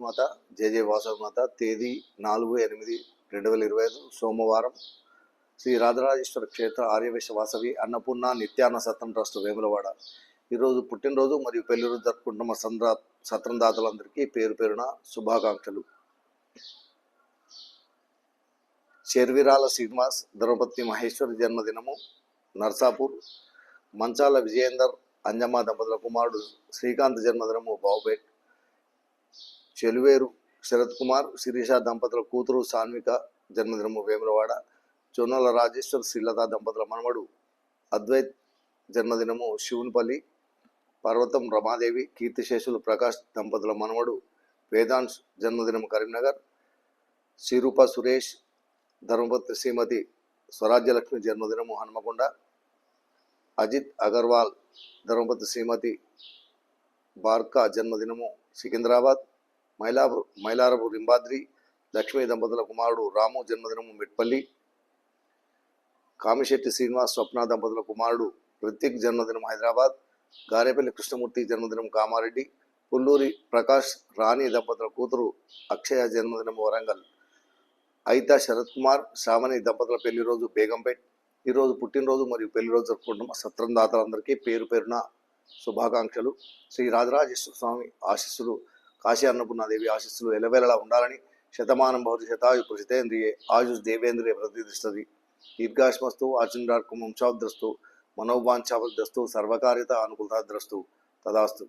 వాసవిమాత జయ జయ వాసవిమాత. తేదీ 4/8/2025 సోమవారం. శ్రీ రాజరాజేశ్వర క్షేత్ర ఆర్యవైశ్య వాసవి అన్నపూర్ణ నిత్యాన్న సత్రం ట్రస్ట్ వేములవాడ ఈరోజు పుట్టినరోజు మరియు పెళ్లిరోజు జరుపుకుంటున్న సత్రం దాతలందరికీ పేరు పేరున శుభాకాంక్షలు. శర్విరాల శ్రీనివాస్ ధర్మపత్ని మహేశ్వరి జన్మదినము. నర్సాపూర్. మంచాల విజయేందర్ అంజమ్మ దంపతుల కుమారుడు శ్రీకాంత్ జన్మదినము బావుపేట్. చెలువేరు శరత్ కుమార్ శిరీష దంపతుల కూతురు సాన్విక జన్మదినము వేములవాడ. చొన్నల రాజేశ్వర్ శ్రీలత దంపతుల మనవడు అద్వైత్ జన్మదినము శివునిపల్లి. పర్వతం రమాదేవి కీర్తిశేషులు ప్రకాష్ దంపతుల మనవడు వేదాంశ్ జన్మదినము కరీంనగర్. సిరూప సురేష్ ధర్మపత్ని శ్రీమతి స్వరాజ్యలక్ష్మి జన్మదినము హన్మకొండ. అజిత్ అగర్వాల్ ధర్మపత్ని శ్రీమతి బార్కా జన్మదినము సికింద్రాబాద్. మైలారపు రింబాద్రి లక్ష్మీ దంపతుల కుమారుడు రాము జన్మదినము మెట్పల్లి. కామిశెట్టి శ్రీనివాస్ స్వప్న దంపతుల కుమారుడు రిత్విక్ జన్మదినం హైదరాబాద్. గారేపల్లి కృష్ణమూర్తి జన్మదినం కామారెడ్డి. పుల్లూరి ప్రకాష్ రాణి దంపతుల కూతురు అక్షయ జన్మదినం వరంగల్. అయితా శరత్ కుమార్ శ్రావణి దంపతుల పెళ్లిరోజు బేగంపేట్. ఈరోజు పుట్టినరోజు మరియు పెళ్లిరోజు జరుపుకుంటున్న సత్రం దాతలందరికీ పేరు పేరున శుభాకాంక్షలు. శ్రీ రాజరాజేశ్వర స్వామి ఆశీస్సులు, కాశీ అన్నపూర్ణాదేవి ఆశీస్సులు ఎల్లవేళలా ఉండాలని. శతమానం భవతి శతాయు పురుషితేంద్రియే ఆయుష్ దేవేంద్రియ ప్రతిష్టతి. దీర్ఘాశ్మస్తు ఆచంద్రార్కం వంశాద్రస్తు మనోవాంఛావద్రస్తు సర్వకార్యత అనుకూలతాద్రస్తు తదాస్తు.